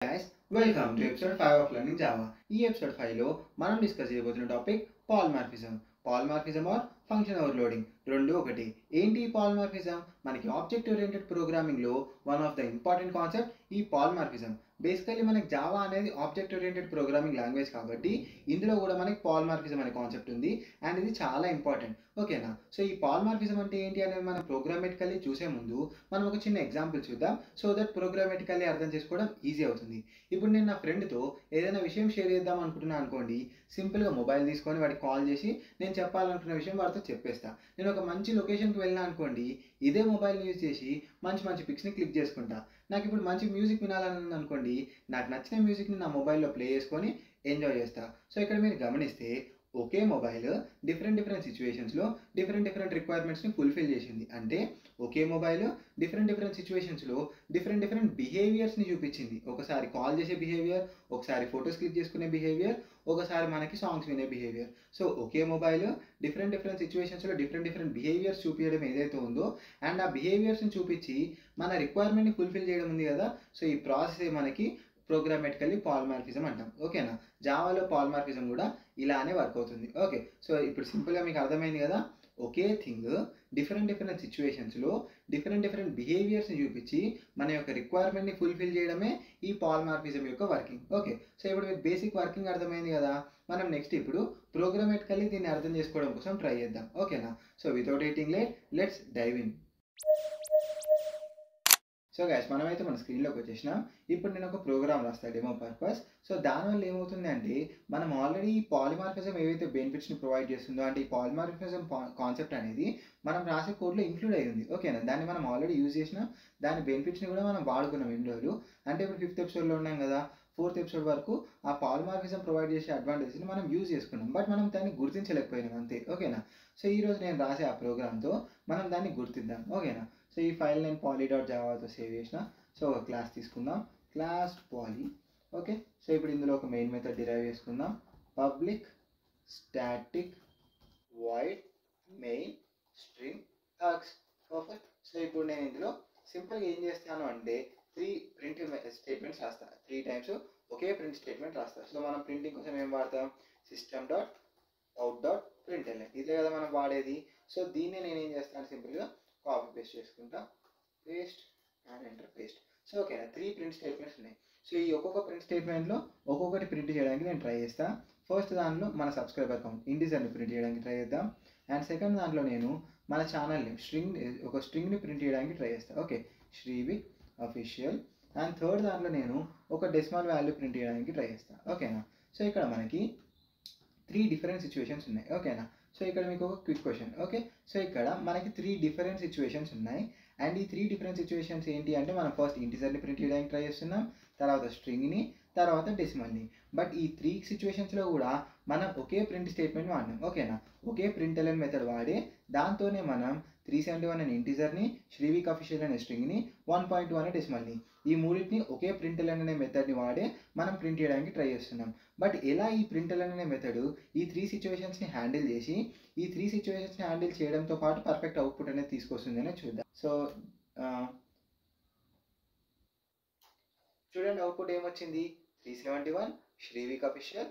Guys, welcome to episode 5 of Learning Java. ఈ episode 5 లో మనం డిస్కస్ చేయబోతున్న topic polymorphism. Polymorphism or function overloading రెండు ఒకటి. ఏంటి ఈ పాలిమార్ఫిజం? మనకి ఆబ్జెక్ట్ ఓరియంటెడ్ ప్రోగ్రామింగ్ లో one of the important concept ఈ పాలిమార్ఫిజం. బేసికల్లీ మనకి జావా అనేది ఆబ్జెక్ట్ ఓరియంటెడ్ ప్రోగ్రామింగ్ లాంగ్వేజ్ కాబట్టి ఇందులో కూడా మనకి పాలిమార్ఫిజం అనే కాన్సెప్ట్ ఉంది అండ్ ఇది చాలా ఇంపార్టెంట్. ఓకేనా? సో ఈ పాలిమార్ఫిజం అంటే ఏంటి అనేది మనం ప్రోగ్రామేటికల్లీ చూసే ముందు మనం ఒక చిన్న ఎగ్జాంపుల్ చూద్దాం సో దట్ ప్రోగ్రామేటికల్లీ అర్థం చేసుకోవడం ఈజీ అవుతుంది. ఇప్పుడు నేను నా ఫ్రెండ్తో ఏదైనా విషయం షేర్ చేద్దాం అనుకుంటున్నాను అనుకోండి, సింపుల్గా మొబైల్ తీసుకొని వాడికి కాల్ చేసి నేను చెప్పాలనుకున్న విషయం వాడితో చెప్పేస్తా. నేను ఒక మంచి లొకేషన్కి వెళ్ళినా అనుకోండి, ఇదే మొబైల్ని యూజ్ చేసి మంచి మంచి పిక్స్ని క్లిక్ చేసుకుంటా. నాకు ఇప్పుడు మంచి మ్యూజిక్ వినాలని ఉంది అనుకోండి, నాకు నచ్చిన మ్యూజిక్ని నా మొబైల్లో ప్లే చేసుకొని ఎంజాయ్ చేస్తా. సో ఇక్కడ మీరు గమనిస్తే ఒకే మొబైల్ డిఫరెంట్ సిచ్యువేషన్స్లో డిఫరెంట్ రిక్వైర్మెంట్స్ని ఫుల్ఫిల్ చేసింది. అంటే ఒకే మొబైల్ డిఫరెంట్ సిచ్యువేషన్స్లో డిఫరెంట్ బిహేవియర్స్ని చూపించింది. ఒకసారి కాల్ చేసే బిహేవియర్, ఒకసారి ఫొటోస్ క్లిక్ చేసుకునే బిహేవియర్, ఒకసారి మనకి సాంగ్స్ వినే బిహేవియర్. సో ఒకే మొబైల్ డిఫరెంట్ సిచ్యువేషన్స్లో డిఫరెంట్ బిహేవియర్స్ చూపించడం ఏదైతే ఉందో అండ్ ఆ బిహేవియర్స్ని చూపించి మన రిక్వైర్మెంట్ని ఫుల్ఫిల్ చేయడం ఉంది కదా, సో ఈ ప్రాసెస్ మనకి ప్రోగ్రామేటికల్లీ పాలిమార్ఫిజం అంటాం. ఓకేనా? జావాలో పాలిమార్ఫిజం కూడా ఇలానే వర్క్ అవుతుంది. ఓకే, సో ఇప్పుడు సింపుల్గా మీకు అర్థమైంది కదా, ఒకే థింగ్ డిఫరెంట్ సిచ్యువేషన్స్లో డిఫరెంట్ బిహేవియర్స్ని చూపించి మన యొక్క రిక్వైర్మెంట్ని ఫుల్ఫిల్ చేయడమే ఈ పాలిమార్ఫిజం యొక్క వర్కింగ్. ఓకే, సో ఇప్పుడు మీకు బేసిక్ వర్కింగ్ అర్థమైంది కదా, మనం నెక్స్ట్ ఇప్పుడు ప్రోగ్రామేటికల్లీ దీన్ని అర్థం చేసుకోవడం కోసం ట్రై చేద్దాం. ఓకేనా? So without waiting let's dive in. So guys, మనమైతే మన స్క్రీన్లోకి వచ్చేసినాం. ఇప్పుడు నేను ఒక ప్రోగ్రామ్ రాస్తాను డెమో పర్పస్. సో దానివల్ల ఏమవుతుంది అంటే మనం ఆల్రెడీ ఈ పాలిమార్ఫిజం ఏవైతే బెనిఫిట్స్ని ప్రొవైడ్ చేస్తుందో, అంటే ఈ పాలిమార్ఫిజం కాన్సెప్ట్ అనేది మనం రాసే కోడ్లో ఇంక్లూడ్ అయి ఉంది. ఓకేనా? దాన్ని మనం ఆల్రెడీ యూజ్ చేసినాం, దాని బెనిఫిట్స్ని కూడా మనం వాడుకున్నాం ఎన్ని రోజులు. అంటే ఇప్పుడు 5th ఎపిసోడ్లో ఉన్నాం కదా, 4th ఎపిసోడ్ వరకు ఆ పాలిమార్ఫిజం ప్రొవైడ్ చేసే అడ్వాంటేజ్ని మనం యూజ్ చేసుకున్నాం, బట్ మనం దాన్ని గుర్తించలేకపోయినాం అంతే. ఓకేనా? సో ఈరోజు నేను రాసే ఆ ప్రోగ్రామ్తో మనం దాన్ని గుర్తిద్దాం. ఓకేనా? సో ఈ ఫైల్ నేను poly.javaతో సేవ్ చేసిన. సో ఒక క్లాస్ తీసుకుందాం, క్లాస్ poly. ఓకే, సో ఇప్పుడు ఇందులో ఒక మెయిన్ మెథడ్ డిరైవ్ చేసుకుందాం, public static void main string args. Perfect. So ఇప్పుడు నేను ఇందులో సింపుల్గా ఏం చేస్తాను అంటే 3 ప్రింట్ స్టేట్మెంట్స్ రాస్తా. 3 టైమ్స్ ఒకే ప్రింట్ స్టేట్మెంట్ రాస్తా. సో మనం ప్రింటింగ్ కోసం ఏం వాడతాం? system.out.println, ఇదే కదా మనం వాడేది. సో దీన్ని నేను ఏం చేస్తాను, సింపుల్గా కాపీ పేస్ట్ చేసుకుంటా, paste and enter paste. So ఓకేనా, 3 ప్రింట్ స్టేట్మెంట్స్ ఉన్నాయి. సో ఈ ఒక్కొక్క ప్రింట్ స్టేట్మెంట్లో ఒక్కొక్కటి ప్రింట్ చేయడానికి నేను ట్రై చేస్తాను. ఫస్ట్ దాంట్లో మన సబ్స్క్రైబర్ కౌంట్ ఇంటిజర్ని ప్రింట్ చేయడానికి ట్రై చేద్దాం. అండ్ సెకండ్ దాంట్లో నేను మన ఛానల్ నేమ్ ఒక స్ట్రింగ్ని ప్రింట్ చేయడానికి ట్రై చేస్తాను. Okay, Srivi official. And third దాంట్లో నేను ఒక డెసిమల్ వాల్యూ ప్రింట్ చేయడానికి ట్రై చేస్తాను. ఓకేనా? సో ఇక్కడ మనకి 3 డిఫరెంట్ సిచ్యువేషన్స్ ఉన్నాయి. ఓకేనా? సో ఇక్కడ మీకు ఒక క్విక్ క్వశ్చన్. ఓకే, సో ఇక్కడ మనకి 3 డిఫరెంట్ సిచ్యువేషన్స్ ఉన్నాయి అండ్ ఈ 3 డిఫరెంట్ సిచ్యువేషన్స్ ఏంటి అంటే మనం ఫస్ట్ ఇంటిజర్ని ప్రింట్ చేయడానికి ట్రై చేస్తున్నాం, తర్వాత స్ట్రింగ్ని, తర్వాత డెసిమల్ని. బట్ ఈ 3 సిచ్యువేషన్స్లో కూడా మనం ఒకే ప్రింట్ స్టేట్మెంట్ వాడినాం. ఓకేనా? ఒకే println మెథడ్ వాడి దాంతోనే మనం 371 అనే ఇంటిజర్ని, శ్రీవిక్ అఫీషియల్ అనే స్ట్రింగ్ని, 1.2 అనే డెసిమల్ని, ఈ మూడింటిని ఒకే println అనే మెథడ్ని వాడే మనం ప్రింట్ చేయడానికి ట్రై చేస్తున్నాం. బట్ ఎలా ఈ println అనే మెథడ్ ఈ 3 సిచ్యువేషన్స్ని హ్యాండిల్ చేసి ఈ 3 సిచ్యువేషన్స్ని హ్యాండిల్ చేయడంతో పాటు పర్ఫెక్ట్ అవుట్పుట్ అనేది తీసుకొస్తుంది అనేది చూద్దాం. సో చూడండి, అవుట్పుట్ ఏమొచ్చింది? 371 శ్రీవిక్ అఫీషియల్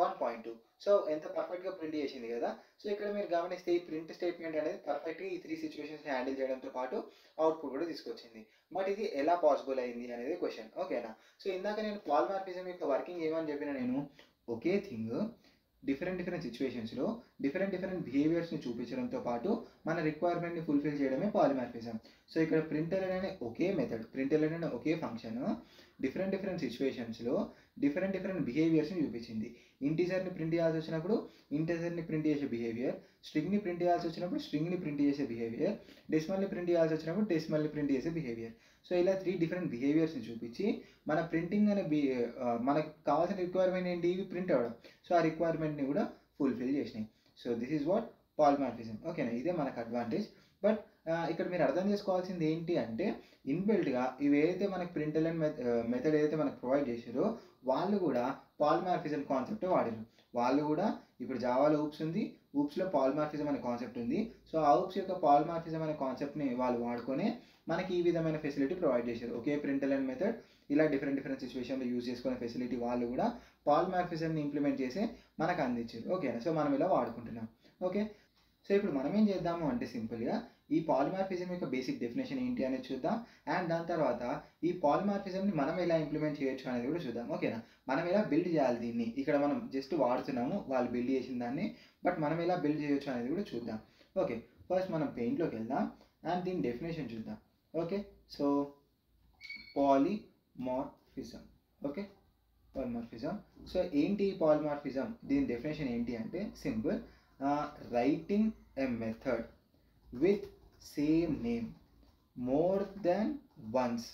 1.2. సో ఎంత పర్ఫెక్ట్గా ప్రింట్ చేసింది కదా. సో ఇక్కడ మీరు గమనిస్తే ఈ ప్రింట్ స్టేట్మెంట్ అనేది పర్ఫెక్ట్గా ఈ 3 సిచ్యువేషన్స్ని హ్యాండిల్ చేయడంతో పాటు అవుట్పుట్ కూడా తీసుకొచ్చింది. బట్ ఇది ఎలా పాసిబుల్ అయింది అనేది క్వశ్చన్. ఓకేనా? సో ఇందాక నేను పాలిమార్ఫిజం యొక్క వర్కింగ్ ఏమని చెప్పిన, నేను ఒకే థింగ్ డిఫరెంట్ సిచ్యువేషన్స్లో డిఫరెంట్ బిహేవియర్స్ని చూపించడంతో పాటు మన రిక్వైర్మెంట్ని ఫుల్ఫిల్ చేయడమే పాలిమార్ఫిజం. సో ఇక్కడ println అనే ఒకే మెథడ్, println అనే ఒకే ఫంక్షన్ డిఫరెంట్ సిచ్యువేషన్స్లో డిఫరెంట్ బిహేవియర్స్ని చూపించింది. ఇంటిజర్ని ప్రింట్ చేయాల్సి వచ్చినప్పుడు ఇంటిజర్ని ప్రింట్ చేసే బిహేవియర్, స్ట్రింగ్ని ప్రింట్ చేయాల్సి వచ్చినప్పుడు స్ట్రింగ్ని ప్రింట్ చేసే బిహేవియర్, డెసిమల్ని ప్రింట్ చేయాల్సి వచ్చినప్పుడు డెసిమల్ని ప్రింట్ చేసే బిహేవియర్. సో ఇలా 3 డిఫరెంట్ బిహేవియర్స్ని చూపించి మన ప్రింటింగ్ అనే మనకు కావాల్సిన రిక్వైర్మెంట్ ఏంటి? ఇవి ప్రింట్ అవ్వడం. సో ఆ రిక్వైర్మెంట్ని కూడా ఫుల్ఫిల్ చేసినాయి. So this is what polymorphism. ఓకేనా? ఇదే మనకు అడ్వాంటేజ్. బట్ ఇక్కడ మీరు అర్థం చేసుకోవాల్సింది ఏంటి అంటే, ఇన్బిల్ట్గా ఇవి ఏదైతే మనకి println మెథడ్ ఏదైతే మనకు ప్రొవైడ్ చేశారో వాళ్ళు కూడా పాలిమార్ఫిజం కాన్సెప్ట్ వాడారు. వాళ్ళు కూడా ఇప్పుడు జావాలో ఊప్స్ ఉంది, ఊప్స్లో పాలిమార్ఫిజం అనే కాన్సెప్ట్ ఉంది. సో ఆ ఊప్స్ యొక్క పాలిమార్ఫిజం అనే కాన్సెప్ట్ని వాళ్ళు వాడుకొని మనకి ఈ విధమైన ఫెసిలిటీ ప్రొవైడ్ చేశారు. ఒకే println మెథడ్ ఇలా డిఫరెంట్ సిచ్యువేషన్లో యూజ్ చేసుకునే ఫెసిలిటీ వాళ్ళు కూడా పాలిమార్ఫిజంని ఇంప్లిమెంట్ చేసి మనకు అందించారు. ఓకేనా, సో మనం ఇలా వాడుకుంటున్నాం. ఓకే, సో ఇప్పుడు మనం ఏం చేద్దాము అంటే సింపుల్గా ఈ పాలిమార్ఫిజం యొక్క బేసిక్ డెఫినేషన్ ఏంటి అనేది చూద్దాం. అండ్ దాని తర్వాత ఈ పాలిమార్ఫిజంని మనం ఎలా ఇంప్లిమెంట్ చేయొచ్చు అనేది కూడా చూద్దాం. ఓకేనా, మనం ఎలా బిల్డ్ చేయాలి దీన్ని, ఇక్కడ మనం జస్ట్ వాడుతున్నాము వాళ్ళు బిల్డ్ చేసిన దాన్ని, బట్ మనం ఎలా బిల్డ్ చేయొచ్చు అనేది కూడా చూద్దాం. ఓకే, ఫస్ట్ మనం పెయింట్లోకి వెళ్దాం అండ్ దీని డెఫినేషన్ చూద్దాం. Okay, so polymorphism. Okay, polymorphism. So ఏంటి పాలిమార్ఫిజం, దీని డెఫినేషన్ ఏంటి అంటే simple, writing a method with same name more than once,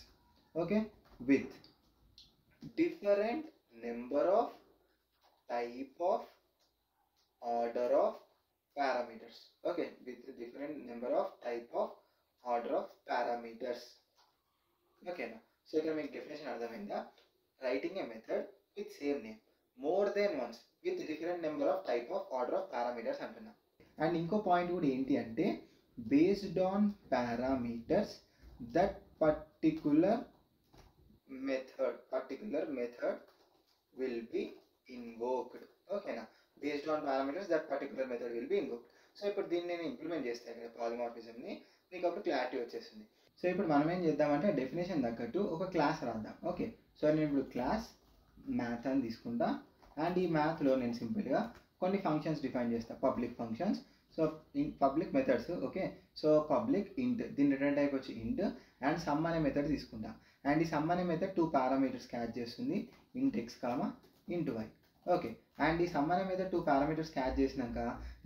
okay, with different number of type of order of parameters. Okay, with different number of type of order of parameters. Okay, now so ఇక్కడ మీకు definition అర్థమైందా, writing a method with same name more than once with different number of type of order of parameters అంటున్నాం. And ఇంకో point కూడా ఏంటి అంటే based on parameters that particular method will be invoked. ఓకేనా, based on parameters that particular method will be invoked. So ఇప్పుడు దీన్ని నేను implement చేస్తాను కదా పాలిమార్ఫిజంని, మీకు అప్పుడు క్లారిటీ వచ్చేస్తుంది. సో ఇప్పుడు మనం ఏం చేద్దామంటే డెఫినేషన్ తగ్గట్టు ఒక క్లాస్ రాద్దాం. ఓకే, సో నేను ఇప్పుడు క్లాస్ మ్యాథ్ అని తీసుకుంటా అండ్ ఈ మ్యాథ్లో నేను సింపుల్గా కొన్ని ఫంక్షన్స్ డిఫైన్ చేస్తాను, public functions. So public methods. Okay, so public ఇంట్, దీని రిటర్న్ టైప్ వచ్చి ఇంట్ అండ్ సమ్ అనే మెథడ్ తీసుకుంటా. అండ్ ఈ సమ్ అనే మెథడ్ 2 పారామీటర్స్ క్యాచ్ చేస్తుంది, ఇంట్ x comma int why. Okay, and ఈ సమ్ అనే మెథడ్ 2 పారామీటర్స్ క్యాచ్ చేసినాక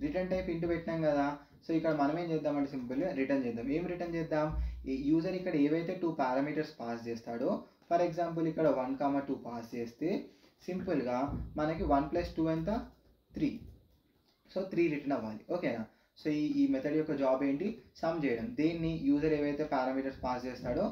రిటర్న్ టైప్ ఇంటూ పెట్టినాం కదా. సో ఇక్కడ మనం ఏం చేద్దామంటే సింపుల్గా రిటర్న్ చేద్దాం. ఏం రిటర్న్ చేద్దాం, ఈ యూజర్ ఇక్కడ ఏవైతే 2 పారామీటర్స్ పాస్ చేస్తాడో, ఫర్ ఎగ్జాంపుల్ ఇక్కడ 1, 2 పాస్ చేస్తే సింపుల్గా మనకి 1 + 2 ఎంత 3. సో 3 రిటర్న్ అవ్వాలి. ఓకేనా, సో ఈ మెథడ్ యొక్క జాబ్ ఏంటి, సమ్ చేయడం. దీన్ని యూజర్ ఏవైతే పారామీటర్స్ పాస్ చేస్తాడో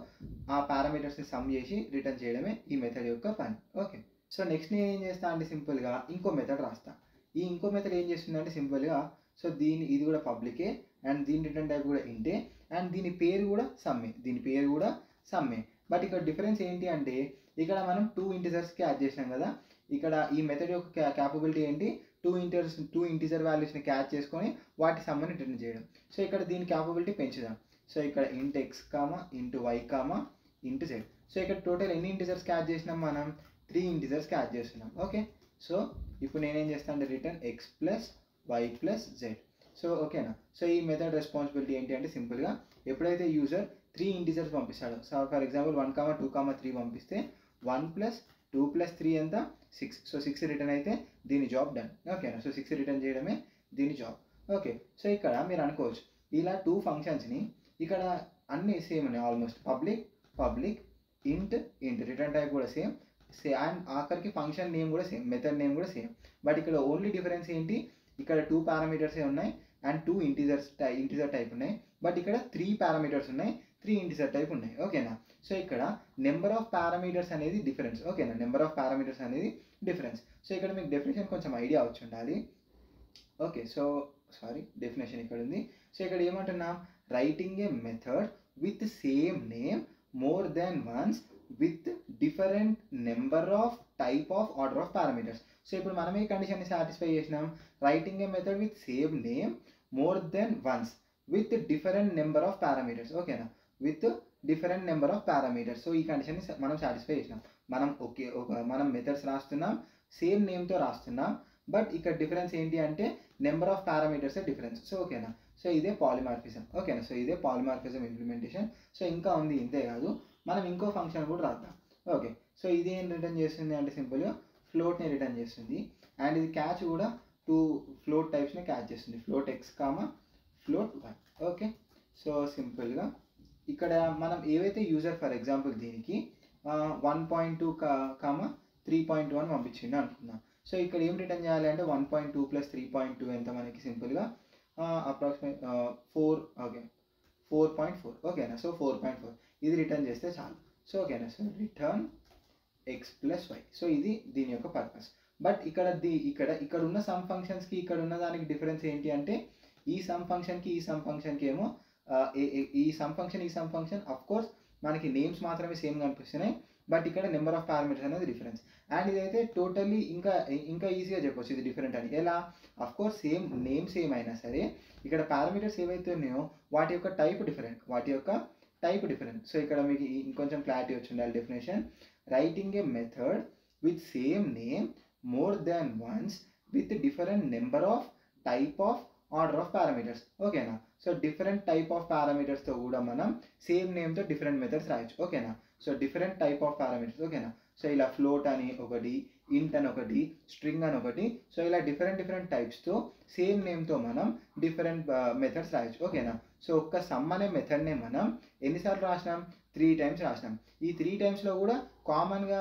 ఆ పారామీటర్స్ని సమ్ చేసి రిటర్న్ చేయడమే ఈ మెథడ్ యొక్క పని. ఓకే, సో నెక్స్ట్ నేను ఏం చేస్తాను అంటే సింపుల్గా ఇంకో మెథడ్ రాస్తా. ఈ ఇంకో మెథడ్ ఏం చేస్తుందంటే సింపుల్గా, సో ఇది కూడా పబ్లికే అండ్ దీని రిటర్న్ టైప్ కూడా ఇంటే అండ్ దీని పేరు కూడా సమ్మే. బట్ ఇక్కడ డిఫరెన్స్ ఏంటి అంటే ఇక్కడ మనం 2 ఇంటిజర్స్కి యాడ్ చేసినాం కదా. ఇక్కడ ఈ మెథడ్ యొక్క క్యాపబిలిటీ ఏంటి, 2 ఇంటిజర్ వాల్యూస్ని క్యాచ్ చేసుకొని వాటి సమ్మని రిటర్న్ చేయడం. సో ఇక్కడ దీని క్యాపబిలిటీ పెంచుదాం. సో ఇక్కడ int x comma int y comma int z. So ఇక్కడ టోటల్ ఎన్ని ఇంటిజర్స్ క్యాచ్ చేసినాం మనం, 3 ఇంటిజర్స్ క్యాచ్ చేస్తున్నాం. ఓకే, సో ఇప్పుడు నేనేం చేస్తాను అంటే return x plus y plus z. So ఓకేనా, సో ఈ మెథడ్ రెస్పాన్సిబిలిటీ ఏంటి అంటే సింపుల్గా ఎప్పుడైతే యూజర్ 3 ఇంటిజర్స్ పంపిస్తాడో, సో ఫర్ ఎగ్జాంపుల్ 1, 2, 3 పంపిస్తే 1 + 2 + 3 ఎంత 6. సో 6 రిటర్న్ అయితే దీని జాబ్ డన్. ఓకేనా, సో 6 రిటర్న్ చేయడమే దీని జాబ్. ఓకే, సో ఇక్కడ మీరు అనుకోవచ్చు ఇలా 2 ఫంక్షన్స్ని ఇక్కడ అన్నీ సేమ్ ఉన్నాయి ఆల్మోస్ట్, పబ్లిక్ ఇంట్ రిటర్న్ టైప్ కూడా సేమ్ అండ్ ఆఖరికి ఫంక్షన్ నేమ్ కూడా సేమ్, మెథడ్ నేమ్ కూడా సేమ్. బట్ ఇక్కడ ఓన్లీ డిఫరెన్స్ ఏంటి, ఇక్కడ 2 పారామీటర్సే ఉన్నాయి అండ్ 2 ఇంటిజర్ టైప్ ఉన్నాయి. బట్ ఇక్కడ 3 పారామీటర్స్ ఉన్నాయి, 3 ఇంటిజర్ టైప్ ఉన్నాయి. ఓకేనా, సో ఇక్కడ నెంబర్ ఆఫ్ పారామీటర్స్ అనేది డిఫరెన్స్. ఓకేనా, నెంబర్ ఆఫ్ పారామీటర్స్ అనేది డిఫరెన్స్. సో ఇక్కడ మీకు డెఫినేషన్ కొంచెం ఐడియా వచ్చి ఉండాలి. ఓకే, సో డెఫినేషన్ ఇక్కడ ఉంది. సో ఇక్కడ ఏమంటున్నాం, writing a method with same name more than once with different number of type of order of parameters. So ఇప్పుడు మనం ఈ కండిషన్ని సాటిస్ఫై చేసినాం, writing a method with same name more than once with different number of parameters. ఓకేనా, with different number of parameters. So ఈ కండిషన్ని మనం satisfy చేసినాం. మనం మెథడ్స్ రాస్తున్నాం, సేమ్ నేమ్తో రాస్తున్నాం, బట్ ఇక్కడ డిఫరెన్స్ ఏంటి అంటే నెంబర్ ఆఫ్ పారామీటర్సే డిఫరెన్స్. సో ఓకేనా, సో ఇదే పాలిమార్ఫిజం. ఓకేనా, సో ఇదే పాలిమార్ఫిజం ఇంప్లిమెంటేషన్. సో ఇంకా ఉంది, ఇంతే కాదు, మనం ఇంకో ఫంక్షన్ కూడా రాద్దాం. ఓకే, సో ఇది ఏం రిటర్న్ చేస్తుంది అంటే సింపుల్గా ఫ్లోట్ని రిటర్న్ చేస్తుంది అండ్ ఇది క్యాచ్ కూడా 2 ఫ్లోట్ టైప్స్ని క్యాచ్ చేస్తుంది, float x comma float y. Okay, so సింపుల్గా ఇక్కడ మనం ఏవైతే యూజర్ ఫర్ ఎగ్జాంపుల్ దీనికి 1.2 కామా 3.1 పంపించిండు అనుకుందాం. సో ఇక్కడ ఏం రిటర్న్ చేయాలి అంటే 1.2 + 3.2 ఎంత మనకి సింపుల్గా అప్రాక్సిమేట్ 4. ఓకే, 4.4. ఓకేనా, సో 4.4 ఇది రిటర్న్ చేస్తే చాలు. సో ఓకేనా, so return x plus y. So ఇది దీని యొక్క పర్పస్. బట్ ఇక్కడ ఉన్న సమ్ ఫంక్షన్స్కి ఇక్కడ ఉన్న దానికి డిఫరెన్స్ ఏంటి అంటే ఈ సమ్ ఫంక్షన్కి ఏమో ఈ సమ్ ఫంక్షన్ అఫ్ కోర్స్ మనకి నేమ్స్ మాత్రమే సేమ్ కనిపిస్తున్నాయి, బట్ ఇక్కడ నెంబర్ ఆఫ్ పారామీటర్స్ అనేది డిఫరెన్స్. అండ్ ఇదైతే టోటల్లీ ఇంకా ఈజీగా చెప్పొచ్చు ఇది డిఫరెంట్ అని. ఎలా? అఫ్ కోర్స్ నేమ్ సేమ్ అయినా సరే ఇక్కడ పారామీటర్స్ ఏవైతే ఉన్నాయో వాటి యొక్క టైప్ డిఫరెంట్. సో ఇక్కడ మీకు ఇంకొంచెం క్లారిటీ వచ్చి ఉండాలి definition. Writing a method with same name more than once with different number of type of order of parameters. ఓకేనా? సో డిఫరెంట్ టైప్ ఆఫ్ పారామీటర్స్తో కూడా మనం సేమ్ నేమ్తో డిఫరెంట్ మెథడ్స్ రాయొచ్చు. ఓకేనా? So different type of parameters. ఓకేనా? So ఇలా float అని ఒకటి, ఇంట్ అని ఒకటి, స్ట్రింగ్ అని ఒకటి, సో ఇలా డిఫరెంట్ టైప్స్తో సేమ్ నేమ్తో మనం డిఫరెంట్ మెథడ్స్ రాయొచ్చు. ఓకేనా? సో ఒక్క సమ్ అనే మెథడ్నే మనం ఎన్నిసార్లు రాసినాం? 3 టైమ్స్ రాసినాం. ఈ 3 టైమ్స్లో కూడా కామన్గా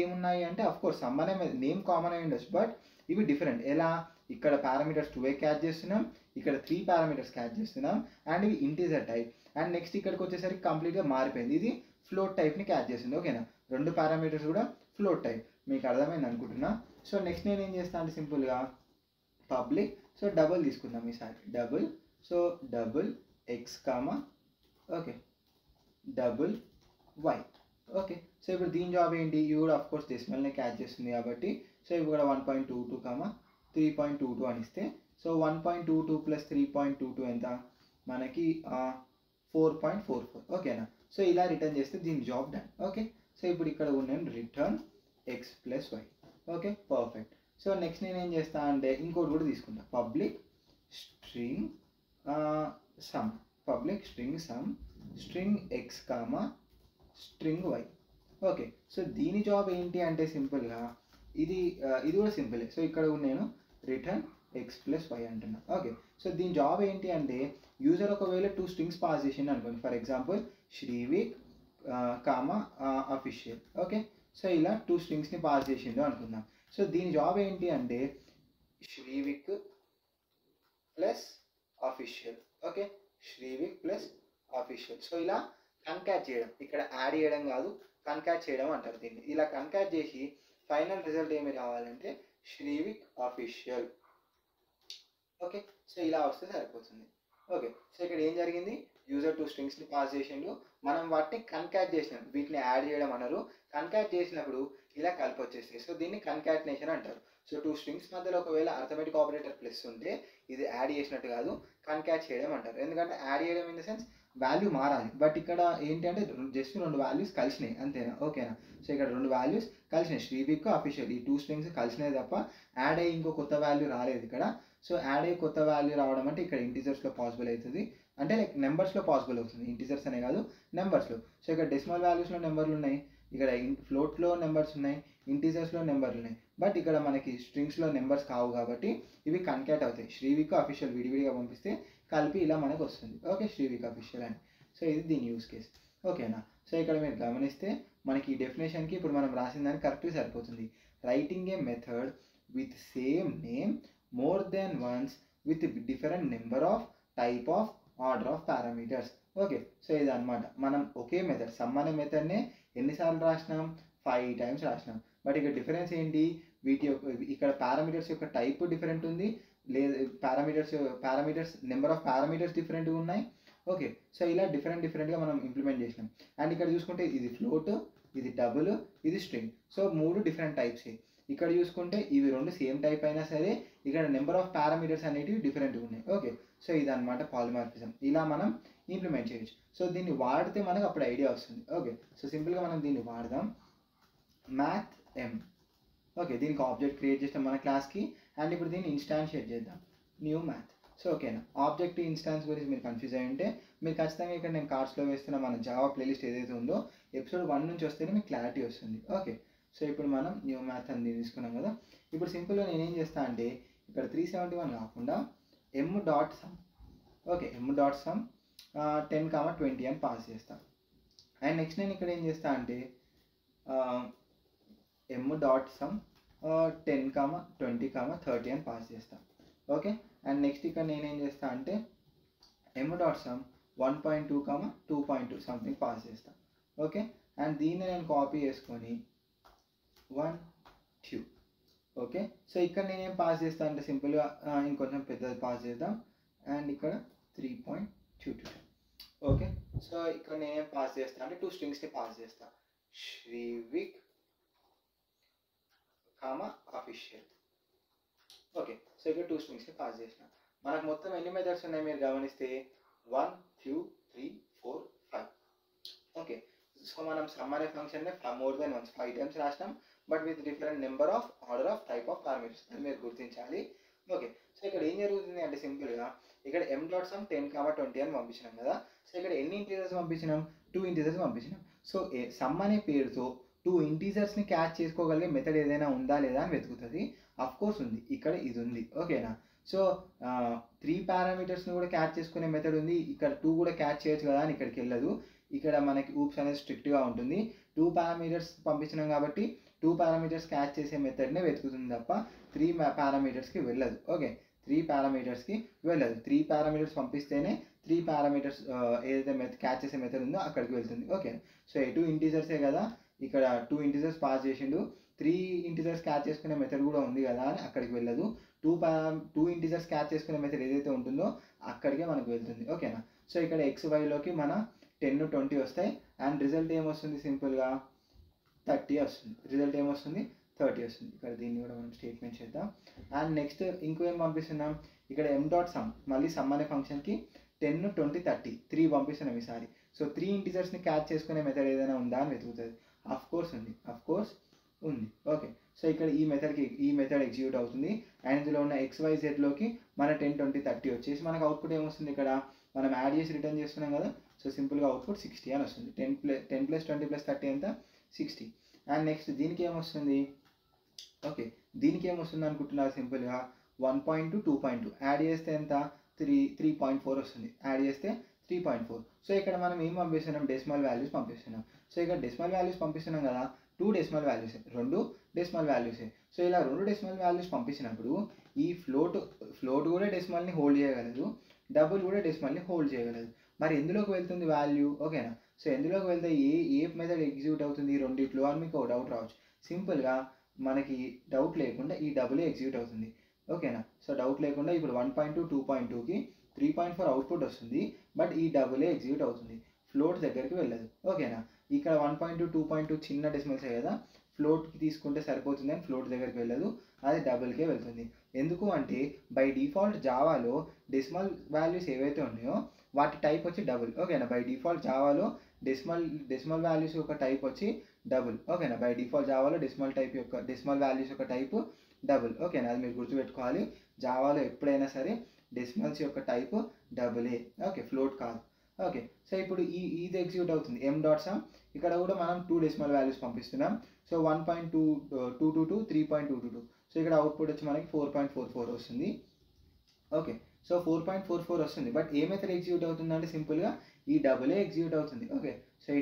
ఏమున్నాయి అంటే అఫ్కోర్స్ సమ్ అనే నేమ్ కామన్ అయి ఉండొచ్చు, బట్ ఇవి డిఫరెంట్. ఎలా? ఇక్కడ పారామీటర్స్ 2 క్యాచ్ చేస్తున్నాం, ఇక్కడ 3 పారామీటర్స్ క్యాచ్ చేస్తున్నాం, అండ్ ఇవి ఇంటీజర్ టైప్. అండ్ నెక్స్ట్ ఇక్కడికి వచ్చేసరికి కంప్లీట్గా మారిపోయింది, ఇది ఫ్లోట్ టైప్ని క్యాచ్ చేస్తుంది. ఓకేనా? 2 పారామీటర్స్ కూడా ఫ్లోట్ టైప్. మీకు అర్థమైంది అనుకుంటున్నా. సో నెక్స్ట్ నేను ఏం చేస్తాను అంటే సింపుల్గా పబ్లిక్, సో డబుల్ తీసుకుందాం ఈసారి. Double x comma okay double y. Okay, so ఇప్పుడు దీని జాబ్ ఏంటి? ఇవి కూడా ఆఫ్ కోర్స్ డెసిమల్నే క్యాచ్ చేస్తుంది కాబట్టి సో ఇవి కూడా 1.22 కామా 3.22 అని ఇస్తే, సో 1.22 ప్లస్ 3.22 ఎంత? మనకి 4.44. ఓకేనా? సో ఇలా రిటర్న్ చేస్తే దీని జాబ్ డన్. ఓకే, సో ఇప్పుడు ఇక్కడ ఉన్నాను return x plus y. Okay, perfect. So next నేను ఏం చేస్తా అంటే ఇంకోటి కూడా తీసుకుంటా, public string sum string x comma string y. Okay, so దీని జాబ్ ఏంటి అంటే సింపుల్గా ఇది కూడా సింపులే. సో ఇక్కడ నేను రిటర్న్ ఎక్స్ ప్లస్ వై అంటున్నా. ఓకే, సో దీని జాబ్ ఏంటి అంటే యూజర్ ఒకవేళ 2 స్ట్రింగ్స్ పాస్ చేసిండు అనుకోండి, ఫర్ ఎగ్జాంపుల్ శ్రీవిక్ కామా అఫీషియల్. ఓకే, సో ఇలా 2 స్ట్రింగ్స్ని పాస్ చేసిండు అనుకుందాం. సో దీని జాబ్ ఏంటి అంటే Shrivik plus official. Okay, Shrivik plus official. So ఇలా కన్కాట్ చేయడం, ఇక్కడ యాడ్ చేయడం కాదు, కన్కాట్ చేయడం అంటారు దీన్ని. ఇలా కన్కాట్ చేసి ఫైనల్ రిజల్ట్ ఏమి రావాలంటే శ్రీవిక్ అఫీషియల్. ఓకే, సో ఇలా వస్తే సరిపోతుంది. ఓకే, సో ఇక్కడ ఏం జరిగింది? యూజర్ 2 స్ట్రింగ్స్ని పాస్ చేసిండు, మనం వాటిని కన్కాట్ చేసినాం, వీటిని యాడ్ చేయడం అన్నారు. కన్కాట్ చేసినప్పుడు ఇలా కలిపి వచ్చేస్తాయి, సో దీన్ని కన్కాటినేషన్ అంటారు. సో 2 స్ట్రింగ్స్ మధ్యలో ఒకవేళ అర్థమెటిక్ ఆపరేటర్ ప్లస్ ఉంటే ఇది యాడ్ చేసినట్టు కాదు, కన్కాట్ చేయడం అంటారు. ఎందుకంటే యాడ్ చేయడం ఇన్ ద సెన్స్ వాల్యూ మారాలి, బట్ ఇక్కడ ఏంటి అంటే జస్ట్ 2 వాల్యూస్ కలిసినాయి అంతేనా? ఓకేనా? సో ఇక్కడ 2 వాల్యూస్ కలిసినాయి, శ్రీవిక్ అఫీషియల్, ఈ 2 స్ట్రింగ్స్ కలిసినాయి తప్ప యాడ్ అయ్యి ఇంకో కొత్త వాల్యూ రాలేదు ఇక్కడ. సో యాడ్ అయ్యి కొత్త వాల్యూ రావడం అంటే ఇక్కడ ఇంటీజర్స్లో పాసిబుల్ అవుతుంది, అంటే లైక్ నెంబర్స్లో పాసిబుల్ అవుతుంది, ఇంటీజర్స్ అనే కాదు నెంబర్స్లో. సో ఇక్కడ డెసిమల్ వాల్యూస్లో నెంబర్లు ఉన్నాయి, ఇక్కడ ఫ్లోట్లో నెంబర్స్ ఉన్నాయి, ఇంటీజర్స్లో నెంబర్లు ఉన్నాయి, బట్ ఇక్కడ మనకి స్ట్రింగ్స్లో నెంబర్స్ కావు కాబట్టి ఇవి కన్కాట్ అవుతాయి. శ్రీవిక్ అఫీషియల్ విడివిడిగా పంపిస్తే కలిపి ఇలా మనకు వస్తుంది. ఓకే, శ్రీవిక్ అఫీషియల్ అని. సో ఇది దీని యూస్ కేస్. ఓకేనా? సో ఇక్కడ మీరు గమనిస్తే మనకి ఈ డెఫినేషన్కి ఇప్పుడు మనం రాసిన దానికి కరెక్ట్గా సరిపోతుంది. Writing a method with same name more than once with different number of type of order of parameters. Okay, so ఇది అనమాట మనం ఒకే మెథడ్ సమ్ అనే మెథడ్నే ఎన్నిసార్లు రాసినాం? 5 టైమ్స్ రాసినాం. బట్ ఇక్కడ డిఫరెన్స్ ఏంటి? వీటి యొక్క ఇక్కడ పారామీటర్స్ యొక్క టైప్ డిఫరెంట్ ఉంది, లేదు పారామీటర్స్ నెంబర్ ఆఫ్ పారామీటర్స్ డిఫరెంట్గా ఉన్నాయి. ఓకే, సో ఇలా డిఫరెంట్గా మనం ఇంప్లిమెంట్ చేసినాం. అండ్ ఇక్కడ చూసుకుంటే ఇది ఫ్లోట్, ఇది డబుల్, ఇది స్ట్రింగ్. So 3 different టైప్సే. ఇక్కడ చూసుకుంటే ఇవి 2 సేమ్ టైప్ అయినా సరే ఇక్కడ నెంబర్ ఆఫ్ పారామీటర్స్ అనేటివి డిఫరెంట్గా ఉన్నాయి. ఓకే, సో ఇదన్నమాట పాలిమార్ఫిజం. ఇలా మనం ఇంప్లిమెంట్ చేయొచ్చు. సో దీన్ని వాడితే మనకు అప్పుడు ఐడియా వస్తుంది. ఓకే, సో సింపుల్గా మనం దీన్ని వాడదాం. మ్యాథ్ ఎం. ఓకే, దీనికి ఆబ్జెక్ట్ క్రియేట్ చేస్తాం మన క్లాస్కి, అండ్ ఇప్పుడు దీన్ని ఇన్స్టాన్షియేట్ చేద్దాం, న్యూ మ్యాథ్. సో ఓకేనా? ఆబ్జెక్ట్ ఇన్స్టాన్స్ గురించి మీరు కన్ఫ్యూజ్ అయ్యి ఉంటే మీరు ఖచ్చితంగా ఇక్కడ నేను కార్డ్స్లో వేస్తున్న మన జావా ప్లేలిస్ట్ ఏదైతే ఉందో ఎపిసోడ్ 1 నుంచి వస్తేనే మీకు క్లారిటీ వస్తుంది. ఓకే, సో ఇప్పుడు మనం న్యూ మ్యాథ్ అని తీసుకున్నాం కదా. ఇప్పుడు సింపుల్గా నేనేం చేస్తాను అంటే ఇక్కడ 371 కాకుండా m.sum. ఓకే, m.sum 10,20 అని పాస్ చేస్తాను. అండ్ నెక్స్ట్ నేను ఇక్కడ ఏం చేస్తాను అంటే m.sum 10,20, 30 అని పాస్ చేస్తాను. ఓకే, అండ్ నెక్స్ట్ ఇక్కడ నేనేం చేస్తాను అంటే m.sum 1.2, 2.2 సంథింగ్ పాస్ చేస్తాను. ఓకే, అండ్ దీన్ని నేను కాపీ చేసుకొని 1, 2. ఓకే, సో ఇక్కడ నేనేం పాస్ చేస్తాను అంటే సింపుల్గా ఇంకొంచెం పెద్దది పాస్ చేద్దాం, అండ్ ఇక్కడ 3.22. ఓకే, సో ఇక్కడ నేనేం పాస్ చేస్తాను అంటే 2 స్ట్రింగ్స్ని పాస్ చేస్తాను. శ్రీవిక్ కామా అఫీషియల్. ఓకే, సో ఇక్కడ 2 స్ట్రింగ్స్ని పాస్ చేసిన. మనకు మొత్తం ఎన్ని మెథడ్స్ ఉన్నాయి మీరు గమనిస్తే 1 2 3 4 5. ఓకే, సో మనం సమ్ అనే ఫంక్షన్ని మోర్ దెన్ వన్స్ 5 టైమ్స్ రాసినాం, but with different number of order of type of parameters అని మీరు గుర్తించాలి. ఓకే, సో ఇక్కడ ఏం జరుగుతుంది అంటే సింపుల్గా ఇక్కడ m డాట్ సమ్ 10, 20 అని పంపించినాం కదా. సో ఇక్కడ ఎన్ని ఇంటీజర్స్ పంపించినాం? 2 ఇంటీజర్స్ పంపించినాం. సో సమ్ అనే పేరుతో 2 ఇంటీజర్స్ని క్యాచ్ చేసుకోగలిగే మెథడ్ ఏదైనా ఉందా లేదా అని వెతుకుతుంది. అఫ్ కోర్స్ ఉంది, ఇక్కడ ఇది ఉంది. ఓకేనా, సో 3 పారామీటర్స్ని కూడా క్యాచ్ చేసుకునే మెథడ్ ఉంది. ఇక్కడ 2 కూడా క్యాచ్ చేయొచ్చు కదా అని ఇక్కడికి వెళ్ళదు. ఇక్కడ మనకి ఊప్స్ అనేది స్ట్రిక్ట్గా ఉంటుంది. 2 పారామీటర్స్ పంపించినాం కాబట్టి 2 పారామీటర్స్ క్యాచ్ చేసే మెథడ్నే వెతుకుతుంది తప్ప 3 పారామీటర్స్కి వెళ్ళదు. ఓకే, 3 పారామీటర్స్కి వెళ్ళదు. 3 పారామీటర్స్ పంపిస్తేనే 3 పారామీటర్స్ ఏదైతే క్యాచ్ చేసే మెథడ్ ఉందో అక్కడికి వెళ్తుంది. ఓకే, సో 2 ఇంటీజర్సే కదా, ఇక్కడ 2 ఇంటీజర్స్ పాస్ చేసిండు, 3 ఇంటీజర్స్ క్యాచ్ చేసుకునే మెథడ్ కూడా ఉంది కదా అని అక్కడికి వెళ్ళదు. 2 ఇంటీజర్స్ క్యాచ్ చేసుకునే మెథడ్ ఏదైతే ఉంటుందో అక్కడికే మనకు వెళ్తుంది. ఓకేనా, సో ఇక్కడ XYలోకి మన 10 20 వస్తాయి అండ్ రిజల్ట్ ఏమొస్తుంది? సింపుల్గా 30 వస్తుంది. రిజల్ట్ ఏమొస్తుంది? 30 వస్తుంది. ఇక్కడ దీన్ని కూడా మనం స్టేట్మెంట్ చేద్దాం. అండ్ నెక్స్ట్ ఇంకో ఏం పంపిస్తున్నాం? ఇక్కడ m డాట్ సమ్, మళ్ళీ సమ్ అనే ఫంక్షన్కి 10 20 30 3 పంపిస్తున్నాం ఈసారి. సో 3 ఇంటీజర్స్ని క్యాచ్ చేసుకునే మెథడ్ ఏదైనా ఉందా అని వెతుకుతుంది. అఫ్ కోర్స్ ఉంది, అఫ్ కోర్స్ ఉంది. ఓకే, సో ఇక్కడ ఈ మెథడ్ ఎగ్జిక్యూట్ అవుతుంది అండ్ ఇందులో ఉన్న XYZలోకి మన 10 20 30 వచ్చేసి మనకు అవుట్పుట్ ఏమొస్తుంది? ఇక్కడ మనం యాడ్ చేసి రిటర్న్ చేస్తున్నాం కదా. సో సింపుల్గా అవుట్పుట్ 60 అని వస్తుంది. 10 + 20 + 30 ఎంత? 60. అండ్ నెక్స్ట్ దీనికి ఏమొస్తుంది? ఓకే, దీనికి ఏమొస్తుంది అనుకుంటున్నారు? సింపుల్గా 1.2 2.2 యాడ్ చేస్తే ఎంత? 3.4 వస్తుంది. యాడ్ చేస్తే 3.4. సో ఇక్కడ మనం ఏం పంపిస్తున్నాం? డెసిమల్ వాల్యూస్ పంపిస్తున్నాం. సో ఇక్కడ డెసిమల్ వాల్యూస్ పంపిస్తున్నాం కదా, 2 డెసిమల్ వాల్యూసే, 2 డెసిమల్ వాల్యూసే. సో ఇలా 2 డెసిమల్ వాల్యూస్ పంపించినప్పుడు ఈ ఫ్లోట్ కూడా డెసిమల్ని హోల్డ్ చేయగలదు, డబుల్ కూడా డెసిమల్ని హోల్డ్ చేయగలదు. మరి ఎందులోకి వెళ్తుంది వాల్యూ? ఓకేనా, సో ఎందులోకి వెళ్తే ఏ మెథడ్ ఎగ్జిక్యూట్ అవుతుంది రెండిట్లో అని మీకు డౌట్ రావచ్చు. సింపుల్గా మనకి డౌట్ లేకుండా ఈ డబులే ఎగ్జిక్యూట్ అవుతుంది. ఓకేనా, సో డౌట్ లేకుండా ఇప్పుడు 1.2 2.2కి 3.4 అవుట్పుట్ వస్తుంది, బట్ ఈ డబులే ఎగ్జిక్యూట్ అవుతుంది, ఫ్లోట్ దగ్గరికి వెళ్ళదు. ఓకేనా, ఇక్కడ 1.2 2.2 చిన్న డెసిమల్సే కదా, ఫ్లోట్కి తీసుకుంటే సరిపోతుంది అని ఫ్లోట్ దగ్గరికి వెళ్ళదు, అది డబుల్కే వెళ్తుంది. ఎందుకు అంటే బై డిఫాల్ట్ జావాలో డెసిమల్ వాల్యూస్ ఏవైతే ఉన్నాయో వాటి టైప్ వచ్చి డబుల్. ఓకేనా, బై డిఫాల్ట్ జావాలో డెసిమల్ వాల్యూస్ యొక్క టైప్ వచ్చి డబుల్. ఓకేనా, బై డిఫాల్ట్ జావాలో డెసిమల్ వాల్యూస్ యొక్క టైప్ డబుల్. ఓకేనా, అది మీరు గుర్తుపెట్టుకోవాలి. జావాలో ఎప్పుడైనా సరే డెసిమల్స్ యొక్క టైప్ డబులే. ఓకే, ఫ్లోట్ కాదు. ఓకే, సో ఇప్పుడు ఇది ఎగ్జిక్యూట్ అవుతుంది m డాట్ సమ్. ఇక్కడ కూడా మనం 2 డెసిమల్ వాల్యూస్ పంపిస్తున్నాం. సో 1.222 3.222. సో ఇక్కడ అవుట్పుట్ వచ్చి మనకి 4.44 వస్తుంది. ఓకే, సో 4.44 వస్తుంది, బట్ ఏ మెథడ్ ఎగ్జిక్యూట్ అవుతుంది అంటే సింపుల్గా ఈ డబులే ఎగ్జిక్యూట్ అవుతుంది. ఓకే, సో ఈ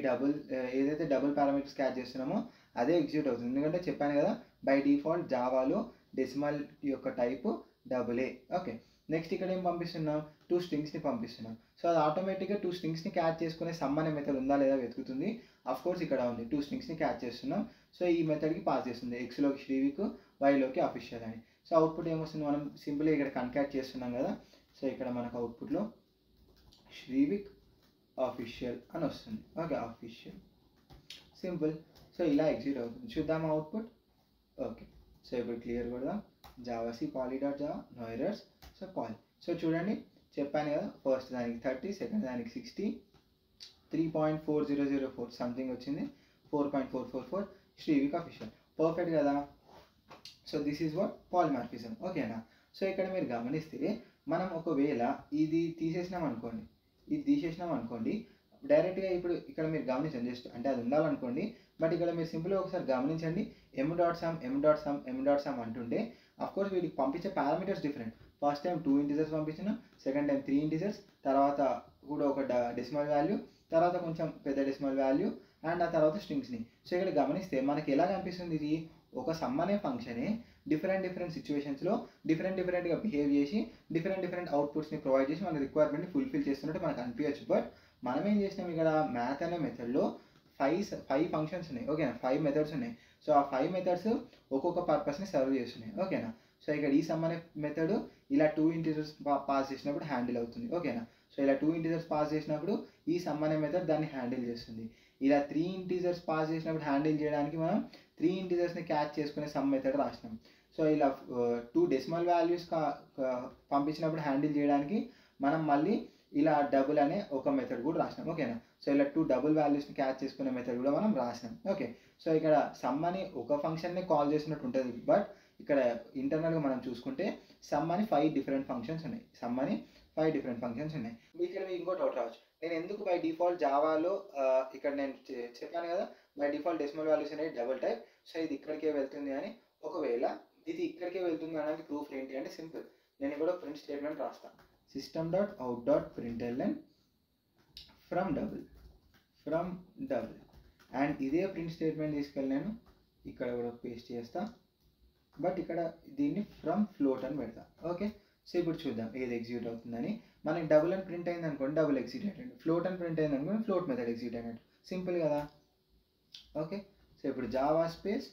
ఏదైతే డబుల్ పారామీటర్స్ క్యాచ్ చేస్తున్నామో అదే ఎగ్జిక్యూట్ అవుతుంది. ఎందుకంటే చెప్పాను కదా, బై డిఫాల్ట్ జావాలో డెసిమల్ యొక్క టైపు డబులే. ఓకే, నెక్స్ట్ ఇక్కడ ఏం పంపిస్తున్నాం? 2 స్ట్రింగ్స్ని పంపిస్తున్నాం. సో అది ఆటోమేటిక్గా 2 స్ట్రింగ్స్ని క్యాచ్ చేసుకునే సమ్ అనే మెథడ్ ఉందా లేదా వెతుకుతుంది. అఫ్ కోర్స్ ఇక్కడ ఉంది, 2 స్ట్రింగ్స్ని క్యాచ్ చేస్తున్నాం. సో ఈ మెథడ్కి పాస్ చేస్తుంది, Xలోకి శ్రీవిక్, Yలోకి అఫీషియల్ అని. సో అవుట్పుట్ ఏమొస్తుంది? మనం సింపుల్గా ఇక్కడ కన్కాట్ చేస్తున్నాం కదా. సో ఇక్కడ మనకు అవుట్పుట్లో శ్రీవిక్ అఫీషియల్ అని వస్తుంది. Okay, official, simple. సో ఇలా ఎగ్జిక్యూట్ అవుతుంది. చూద్దాం అవుట్పుట్. ఓకే, సో ఇప్పుడు క్లియర్ కూడా javac poly.java no errors. So poly. So చూడండి, చెప్పాను కదా, ఫస్ట్ దానికి 30, సెకండ్ దానికి 60, 3.4004 సంథింగ్ వచ్చింది, 4.444 శ్రీవిక్ అఫీషియల్. పర్ఫెక్ట్ కదా. So this is what polymorphism. ఓకేనా, సో ఇక్కడ మీరు గమనిస్తే మనం ఒకవేళ ఇది తీసేసినాం అనుకోండి, డైరెక్ట్గా ఇప్పుడు ఇక్కడ మీరు గమనించండి, జస్ట్ అంటే అది ఉండాలనుకోండి, బట్ ఇక్కడ మీరు సింపుల్గా ఒకసారి గమనించండి, m డాట్ సమ్ అంటుండే. అఫ్కోర్స్ వీటికి పంపించే parameters different. First time 2 integers పంపించిన, సెకండ్ టైం 3 ఇంటీజర్స్, తర్వాత కూడా ఒక డెసిమల్ వాల్యూ, తర్వాత కొంచెం పెద్ద డెసిమల్ వాల్యూ, అండ్ ఆ తర్వాత స్ట్రింగ్స్ని. సో ఇక్కడ గమనిస్తే మనకి ఎలా కనిపిస్తుంది? ఇది ఒక సమ్ అనే ఫంక్షనే డిఫరెంట్ సిచ్యువేషన్స్లో డిఫరెంట్గా బిహేవ్ చేసి డిఫరెంట్ అవుట్పుట్స్ని ప్రొవైడ్ చేసి మన రిక్వైర్మెంట్ని ఫుల్ఫిల్ చేస్తున్నట్టు మనకు అనిపించచ్చు. బట్ మనం ఏం చేసినాం, ఇక్కడ మ్యాథ్ అనే మెథడ్లో 5 ఫంక్షన్స్ ఉన్నాయి. ఓకేనా, 5 మెథడ్స్ ఉన్నాయి. సో ఆ 5 మెథడ్స్ ఒక్కొక్క పర్పస్ని సర్వ్ చేస్తున్నాయి. ఓకేనా, సో ఇక్కడ ఈ సమ్ అనే మెథడ్ ఇలా 2 ఇంటీజర్స్ పాస్ చేసినప్పుడు హ్యాండిల్ అవుతుంది. ఓకేనా, సో ఇలా 2 ఇంటీజర్స్ పాస్ చేసినప్పుడు ఈ సమ్ అనే మెథడ్ దాన్ని హ్యాండిల్ చేస్తుంది. ఇలా 3 ఇంటీజర్స్ పాస్ చేసినప్పుడు హ్యాండిల్ చేయడానికి మనం 3 ఇంటీజర్స్ని క్యాచ్ చేసుకునే సమ్ మెథడ్ రాసినాం. సో ఇలా 2 డెసిమల్ వాల్యూస్ పంపించినప్పుడు హ్యాండిల్ చేయడానికి మనం మళ్ళీ ఇలా డబుల్ అనే ఒక మెథడ్ కూడా రాసినాం. ఓకేనా. సో ఇలా 2 డబుల్ వాల్యూస్ని క్యాచ్ చేసుకునే మెథడ్ కూడా మనం రాసినాం. ఓకే. సో ఇక్కడ సమ్ అని ఒక ఫంక్షన్ని కాల్ చేసినట్టు ఉంటుంది, బట్ ఇక్కడ ఇంటర్నల్గా మనం చూసుకుంటే సమ్ అని 5 డిఫరెంట్ ఫంక్షన్స్ ఉన్నాయి. ఇక్కడ మీకు ఇంకో డౌట్ రావచ్చు, నేను ఎందుకు బై డిఫాల్ట్ జావాలో ఇక్కడ నేను చెప్పాను కదా బై డిఫాల్ట్ డెసిమల్ వాల్యూస్ అనేది డబుల్ టైప్, సో ఇది ఇక్కడికే వెళ్తుంది అని. ఒకవేళ ఇది ఇక్కడికే వెళ్తుంది అనడానికి ప్రూఫ్ ఏంటి అంటే సింపుల్, నేను ఇక్కడ ప్రింట్ స్టేట్మెంట్ రాస్తాను, system.out.println ఫ్రమ్ డబుల్ అండ్ ఇదే ప్రింట్ స్టేట్మెంట్ తీసుకెళ్ళి నేను ఇక్కడ కూడా పేస్ట్ చేస్తా, బట్ ఇక్కడ దీన్ని ఫ్రమ్ ఫ్లోట్ అని పెడతా. ఓకే. సో ఇప్పుడు చూద్దాం ఏది ఎగ్జిక్యూట్ అవుతుందని. మనకి డబుల్ అని ప్రింట్ అయింది అనుకోండి డబుల్ ఎగ్జిక్యూట్ అయినట్టు, ఫ్లోట్ అని ప్రింట్ అయింది అనుకోండి ఫ్లోట్ మెథడ్ ఎగ్జిక్యూట్ అయినట్టు. సింపుల్ కదా. ఓకే. సో ఇప్పుడు జావా స్పేస్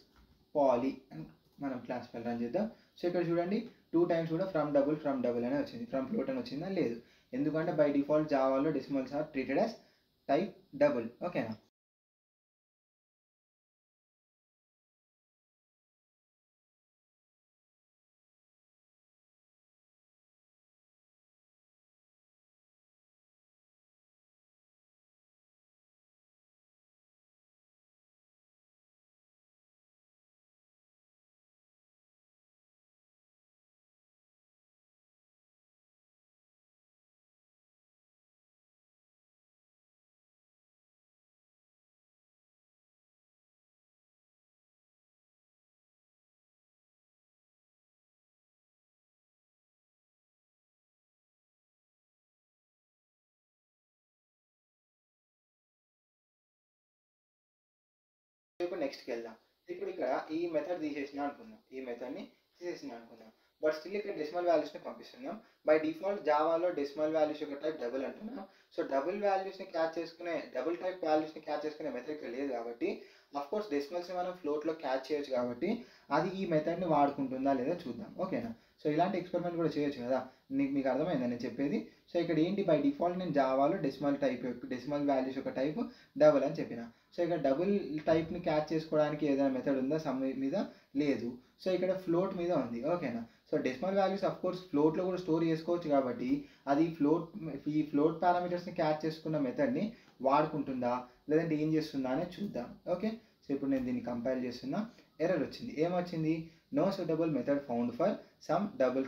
పాలీ అని మనం క్లాస్ ఫైల్ రన్ చేద్దాం. సో ఇక్కడ చూడండి 2 టైమ్స్ కూడా ఫ్రమ్ డబుల్ అని వచ్చింది, ఫ్రమ్ ఫ్లోట్ అని వచ్చిందా లేదు, ఎందుకంటే బై డిఫాల్ట్ జావాలో decimals are treated as type double. ఓకేనా. ఇప్పుడు నెక్స్ట్కి వెళ్దాం. ఇప్పుడు ఇక్కడ ఈ మెథడ్ తీసేసిన అనుకుందాం, బట్ స్టిల్ ఇక్కడ డెసిమల్ వాల్యూస్ని పంపిస్తున్నాం. బై డిఫాల్ట్ జావాలో డెసిమల్ వాల్యూస్ యొక్క టైప్ డబుల్ అంటున్నాం. సో డబుల్ టైప్ వాల్యూస్ని క్యాచ్ చేసుకునే మెథడ్ ఇక్కడ లేదు కాబట్టి అఫ్కోర్స్ డెసిమల్స్ని మనం ఫ్లోట్లో క్యాచ్ చేయొచ్చు కాబట్టి అది ఈ మెథడ్ని వాడుకుంటుందా లేదా చూద్దాం. ఓకేనా. సో ఇలాంటి ఎక్స్పెరిమెంట్ కూడా చేయొచ్చు కదా. మీకు అర్థమైందా నేను చెప్పేది. సో ఇక్కడ ఏంటి బై డిఫాల్ట్ నేను జావాలో డెసిమల్ వాల్యూస్ యొక్క టైప్ డబుల్ అని చెప్పిన. సో ఇక్కడ డబుల్ టైప్ని క్యాచ్ చేసుకోవడానికి ఏదైనా మెథడ్ ఉందా సమ్ మీద లేదు. సో ఇక్కడ ఫ్లోట్ మీద ఉంది. ఓకేనా. సో డెసిమల్ వాల్యూస్ అఫ్కోర్స్ ఫ్లోట్లో కూడా స్టోర్ చేసుకోవచ్చు కాబట్టి అది ఈ ఫ్లోట్ పారామీటర్స్ని క్యాచ్ చేసుకున్న మెథడ్ని వాడుకుంటుందా లేదంటే ఏం చేస్తుందా అనేది చూద్దాం. ఓకే. సో ఇప్పుడు నేను దీన్ని కంపైల్ చేస్తున్నా, ఎర్రర్ వచ్చింది. ఏమొచ్చింది, no suitable method found for sum double.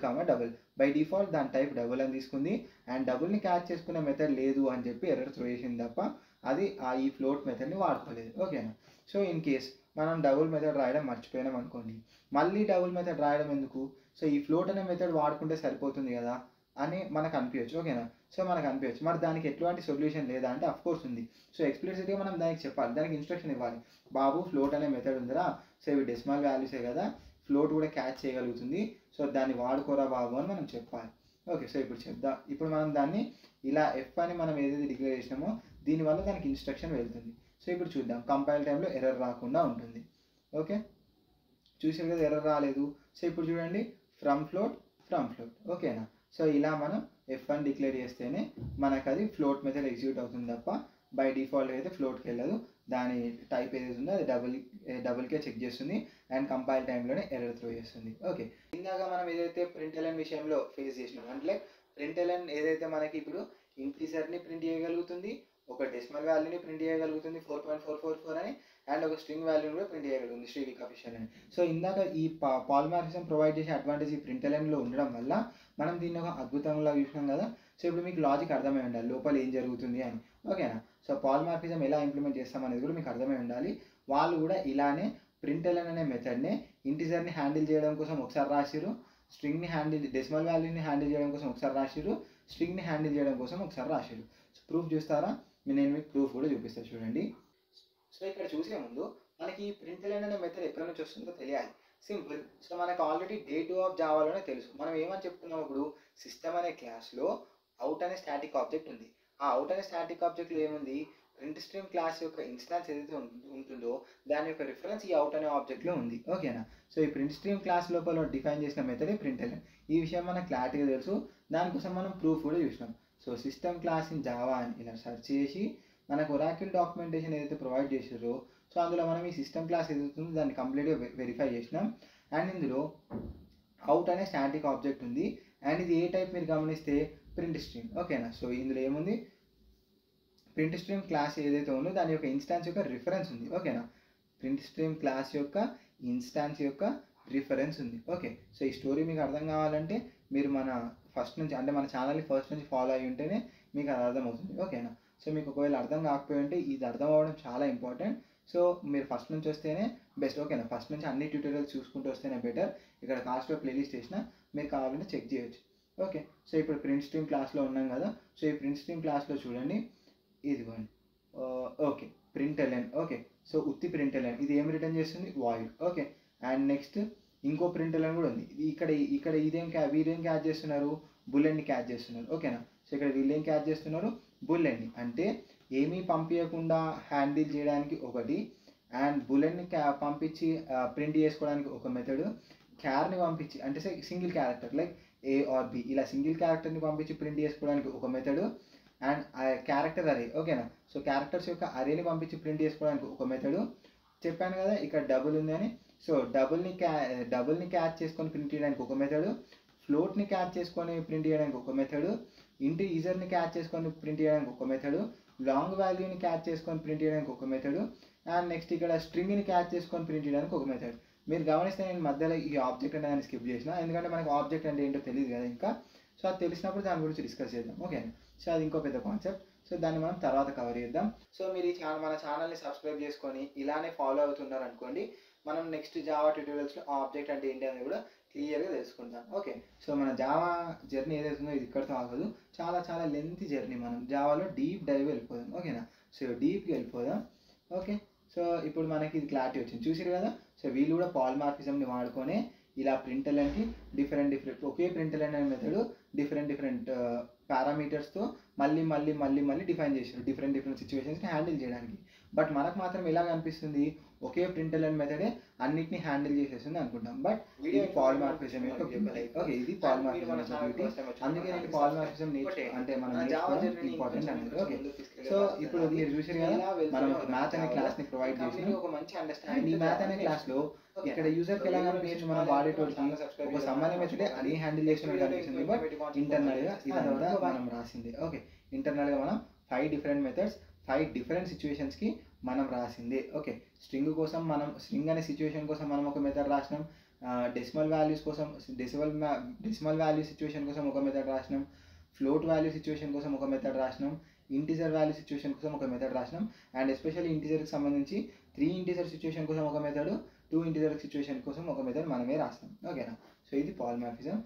By default దాని టైప్ డబుల్ అని తీసుకుంది అండ్ డబుల్ని క్యాచ్ చేసుకునే మెథడ్ లేదు అని చెప్పి ఎర్రర్ త్రో చేసింది తప్ప అది ఈ ఫ్లోట్ మెథడ్ని వాడుకోలేదు. ఓకేనా. సో ఇన్ కేస్ మనం డబుల్ మెథడ్ రాయడం మర్చిపోయినాం అనుకోండి, మళ్ళీ డబుల్ మెథడ్ రాయడం ఎందుకు, సో ఈ ఫ్లోట్ అనే మెథడ్ వాడుకుంటే సరిపోతుంది కదా అని మనకు అనిపించచ్చు. ఓకేనా. సో మనకు అనిపించచ్చు, మరి దానికి ఎటువంటి సొల్యూషన్ లేదా అంటే అఫ్కోర్స్ ఉంది. సో ఎక్స్ప్లిసిట్గా మనం దానికి చెప్పాలి, దానికి ఇన్స్ట్రక్షన్ ఇవ్వాలి, బాబు ఫ్లోట్ అనే మెథడ్ ఉందిరా, సో ఇవి డెసిమల్ వాల్యూసే కదా, ఫ్లోట్ కూడా క్యాచ్ చేయగలుగుతుంది, సో దాన్ని వాడుకోరా బాబు అని మనం చెప్పాలి. ఓకే. సో ఇప్పుడు మనం దాన్ని ఇలా ఎఫ్ అని మనం ఏదైతే డిక్లేర్ చేసినామో దీనివల్ల దానికి ఇన్స్ట్రక్షన్ వెళ్తుంది. సో ఇప్పుడు చూద్దాం, కంపైల్ టైంలో ఎర్రర్ రాకుండా ఉంటుంది. ఓకే. చూసారు కదా ఎర్రర్ రాలేదు. సో ఇప్పుడు చూడండి ఫ్రమ్ ఫ్లోట్. ఓకేనా. సో ఇలా మనం F1 డిక్లేర్ చేస్తేనే మనకు అది ఫ్లోట్ మెథడ్ ఎగ్జిక్యూట్ అవుతుంది తప్ప బై డిఫాల్ట్ అయితే ఫ్లోట్కి వెళ్ళదు. దాని టైప్ ఏదైతే ఉందో అది డబుల్కే చెక్ చేస్తుంది అండ్ కంపైల్ టైంలోనే ఎర్రర్ త్రో చేస్తుంది. ఓకే. ఇందాక మనం ఏదైతే println విషయంలో ఫేస్ చేసినాం అంటే println ఏదైతే మనకి ఇప్పుడు ఇంటీజర్ని ప్రింట్ చేయగలుగుతుంది, ఒక డెసిమల్ వాల్యూని ప్రింట్ చేయగలుగుతుంది 4.444 అని, అండ్ ఒక స్ట్రింగ్ వాల్యూని కూడా ప్రింట్ చేయగలుగుతుంది శ్రీవిక్ అఫీషియల్ అని. సో ఇందాక ఈ పాలిమార్ఫిజం ప్రొవైడ్ చేసే అడ్వాంటేజ్ ఈ printlnలో ఉండడం వల్ల మనం దీన్ని ఒక అద్భుతంగా చూసినాం కదా. సో ఇప్పుడు మీకు లాజిక్ అర్థమై ఉండాలి లోపల ఏం జరుగుతుంది అని. ఓకేనా. సో పాలిమార్ఫిజం ఎలా ఇంప్లిమెంట్ చేస్తాం అనేది కూడా మీకు అర్థమై ఉండాలి. వాళ్ళు కూడా ఇలానే println అనే మెథడ్ని ఇంటీజర్ని హ్యాండిల్ చేయడం కోసం ఒకసారి రాసిరు, స్ట్రింగ్ని డెసిమల్ వాల్యూని హ్యాండిల్ చేయడం కోసం ఒకసారి రాసిరు, స్ట్రింగ్ని హ్యాండిల్ చేయడం కోసం ఒకసారి రాసిరు. సో ప్రూఫ్ చూస్తారా, నేను మీకు ప్రూఫ్ కూడా చూపిస్తాను చూడండి. సో ఇక్కడ చూసే ముందు మనకి ఈ println అనే మెథడ్ ఎక్కడి నుంచి వస్తుందో తెలియాలి. సింపుల్. సో మనకు ఆల్రెడీ డే 2 ఆఫ్ జావాలోనే తెలుసు. మనం ఏమని చెప్పుకున్నాం, ఇప్పుడు సిస్టమ్ అనే క్లాస్లో అవుట్ అనే స్టాటిక్ ఆబ్జెక్ట్ ఉంది. ఆ అవుట్ అనే స్టాటిక్ ఆబ్జెక్ట్లో ఏముంది, ప్రింట్ స్ట్రీమ్ క్లాస్ యొక్క ఇన్స్టాన్స్ ఏదైతే ఉంటుందో దాని యొక్క రిఫరెన్స్ ఈ అవుట్ అనే ఆబ్జెక్ట్లో ఉంది. ఓకేనా. సో ఈ ప్రింట్ స్ట్రీమ్ క్లాస్ లోపల డిఫైన్ చేసిన మెథడే println. ఈ విషయం మనకు క్లారిటీగా తెలుసు, దానికోసం మనం ప్రూఫ్ కూడా చూసినాం. So system class in Java అని ఇలా సెర్చ్ చేసి మనకు ఒరాకిల్ డాక్యుమెంటేషన్ ఏదైతే ప్రొవైడ్ చేసారో సో అందులో మనం ఈ సిస్టమ్ క్లాస్ ఏదైతే ఉందో దాన్ని కంప్లీట్గా వెరిఫై చేసినాం. అండ్ ఇందులో అవుట్ అనే స్టాటిక్ ఆబ్జెక్ట్ ఉంది. అండ్ ఇది ఏ టైప్ మీరు గమనిస్తే ప్రింట్ స్ట్రీమ్. ఓకేనా. సో ఇందులో ఏముంది, ప్రింట్ స్ట్రీమ్ క్లాస్ ఏదైతే ఉందో దాని యొక్క ఇన్స్టాన్స్ యొక్క రిఫరెన్స్ ఉంది. ఓకేనా. ప్రింట్ స్ట్రీమ్ క్లాస్ యొక్క ఇన్స్టాన్స్ యొక్క రిఫరెన్స్ ఉంది. ఓకే. సో ఈ స్టోరీ మీకు అర్థం కావాలంటే మీరు మన ఫస్ట్ నుంచి అంటే మన ఛానల్ని ఫస్ట్ నుంచి ఫాలో అయ్యి ఉంటేనే మీకు అది అర్థమవుతుంది. ఓకేనా. సో మీకు ఒకవేళ అర్థం కాకపోయి ఉంటే ఇది అర్థం అవ్వడం చాలా ఇంపార్టెంట్. సో మీరు ఫస్ట్ నుంచి వస్తేనే బెస్ట్. ఓకేనా. ఫస్ట్ నుంచి అన్ని ట్యూటోరియల్స్ చూసుకుంటూ వస్తేనే బెటర్. ఇక్కడ కాస్ట్లో ప్లేలిస్ట్ చేసిన మీరు కావాలంటే చెక్ చేయొచ్చు. ఓకే. సో ఇప్పుడు ప్రింట్ స్ట్రీమ్ క్లాస్లో ఉన్నాం కదా. సో ఈ ప్రింట్ స్ట్రీమ్ క్లాస్లో చూడండి, ఇదిగోండి. Okay, println. Okay. So ఉత్తి ప్రింట్ ఎల్ఎన్ ఇది ఏం రిటర్న్ చేస్తుంది, వాయిడ్. ఓకే. అండ్ నెక్స్ట్ ఇంకో ప్రింట్ ఎల్ఎన్ కూడా ఉంది. ఇక్కడ వీరేం క్యాచ్ చేస్తున్నారు, బుల్లెట్ని క్యాచ్ చేస్తున్నారు. ఓకేనా. సో ఇక్కడ వీళ్ళేం క్యాచ్ చేస్తున్నారు, బుల్లెట్ని. అంటే ఏమీ పంపించకుండా హ్యాండిల్ చేయడానికి ఒకటి, అండ్ బుల్లెట్ని పంపించి ప్రింట్ చేసుకోవడానికి ఒక మెథడ్, క్యార్ని పంపించి అంటే single character like A or B ఇలా సింగిల్ క్యారెక్టర్ని పంపించి ప్రింట్ చేసుకోవడానికి ఒక మెథడ్, అండ్ క్యారెక్టర్ అరే. ఓకేనా. సో క్యారెక్టర్స్ యొక్క అరేని పంపించి ప్రింట్ చేసుకోవడానికి ఒక మెథడ్. చెప్పాను కదా ఇక్కడ డబుల్ ఉంది అని. సో డబుల్ని క్యాచ్ చేసుకొని ప్రింట్ చేయడానికి ఒక మెథడ్, ఫ్లోట్ని క్యాచ్ చేసుకొని ప్రింట్ చేయడానికి ఒక మెథడ్, ఇంటీజర్ని క్యాచ్ చేసుకొని ప్రింట్ చేయడానికి ఒక మెథడ్, లాంగ్ వాల్యూని క్యాచ్ చేసుకొని ప్రింట్ చేయడానికి ఒక మెథడ్, అండ్ నెక్స్ట్ ఇక్కడ స్ట్రింగ్ని క్యాచ్ చేసుకొని ప్రింట్ చేయడానికి ఒక మెథడ్. మీరు గమనిస్తే నేను మధ్యలో ఈ ఆబ్జెక్ట్ అనే దాన్ని స్కిప్ చేసిన, ఎందుకంటే మనకు ఆబ్జెక్ట్ అంటే ఏంటో తెలియదు కదా ఇంకా. సో అది తెలిసినప్పుడు దాని గురించి డిస్కస్ చేద్దాం. ఓకే. సో అది ఇంకో పెద్ద కాన్సెప్ట్. సో దాన్ని మనం తర్వాత కవర్ చేద్దాం. సో మీరు మన ఛానల్ని సబ్స్క్రైబ్ చేసుకొని ఇలానే ఫాలో అవుతున్నారు అనుకోండి, మనం నెక్స్ట్ జావా ట్యూటోరియల్స్లో ఆబ్జెక్ట్ అంటే ఏంటి అనేది కూడా క్లియర్గా తెలుసుకుంటాం. ఓకే. సో మన జావా జర్నీ ఏదైతుందో ఇది ఇక్కడితో ఆగదు, చాలా చాలా లెంత్ జర్నీ. మనం జావాలో డీప్ డైవ్ వెళ్ళిపోదాం. ఓకేనా. సో డీప్కి వెళ్ళిపోదాం. ఓకే. సో ఇప్పుడు మనకి ఇది క్లారిటీ వచ్చింది, చూసారు కదా. సో వీళ్ళు కూడా పాలిమార్ఫిజంని వాడుకొని ఇలా ప్రింట్ ఎల్ఎన్కి డిఫరెంట్ ఒకే ప్రింట్ ఎల్ఎన్ అనే మెథడ్ డిఫరెంట్ పారామీటర్స్తో మళ్ళీ డిఫైన్ చేశారు డిఫరెంట్ సిచ్యువేషన్స్ని హ్యాండిల్ చేయడానికి. బట్ మనకు మాత్రం ఎలా కనిపిస్తుంది, ఒకే ప్రింట్ ఎల్ఎన్ మెథడే అన్నిటిని హ్యాండిల్ చేసేస్తుంది అనుకుంటాం. బట్ ఇది పాలిమార్ఫిజం యొక్క బ్యూటీ. ఓకే. ఇది పాలిమార్ఫిజం యొక్క బ్యూటీ. అందుకే నేను పాలిమార్ఫిజం అంటే మనం ఇంపార్టెంట్ అనేది. ఓకే. సో ఇప్పుడు మీరు చూసారు కదా, మనం మ్యాథ్ అనే క్లాస్ని ప్రొవైడ్ చేసి ఒక మంచి అండర్స్టాండింగ్. ఈ మ్యాథ్ అనే క్లాస్లో ఇక్కడ యూజర్కి ఎలా కనిపించచ్చు, మనం వాడేటోటికి ఒక సమ్మరీ మెథడే అన్ని హ్యాండిల్ చేసినట్టు కనిపిస్తుంది. బట్ ఇంటర్నల్గా ఇదంతా మనం రాసింది. ఓకే. ఇంటర్నల్గా మనం 5 డిఫరెంట్ మెథడ్స్ 5 డిఫరెంట్ సిచ్యువేషన్స్కి మనం రాసింది. ఓకే. స్ట్రింగ్ కోసం మనం స్ట్రింగ్ అనే సిచ్యువేషన్ కోసం మనం ఒక మెథడ్ రాసినాం, డెసిమల్ వాల్యూస్ కోసం డెసిమల్ వాల్యూ సిచ్యువేషన్ కోసం ఒక మెథడ్ రాసినాం, ఫ్లోట్ వాల్యూ సిచ్యువేషన్ కోసం ఒక మెథడ్ రాసినాం, ఇంటీజర్ వాల్యూ సిచ్యువేషన్ కోసం ఒక మెథడ్ రాసినాం, అండ్ ఎస్పెషల్లీ ఇంటీజర్కి సంబంధించి 3 ఇంటీజర్ సిచ్యువేషన్ కోసం ఒక మెథడ్, 2 ఇంటీజర్ సిచ్యువేషన్ కోసం ఒక మెథడ్ మనమే రాస్తాం. ఓకేనా. సో ఇది పాలిమార్ఫిజం.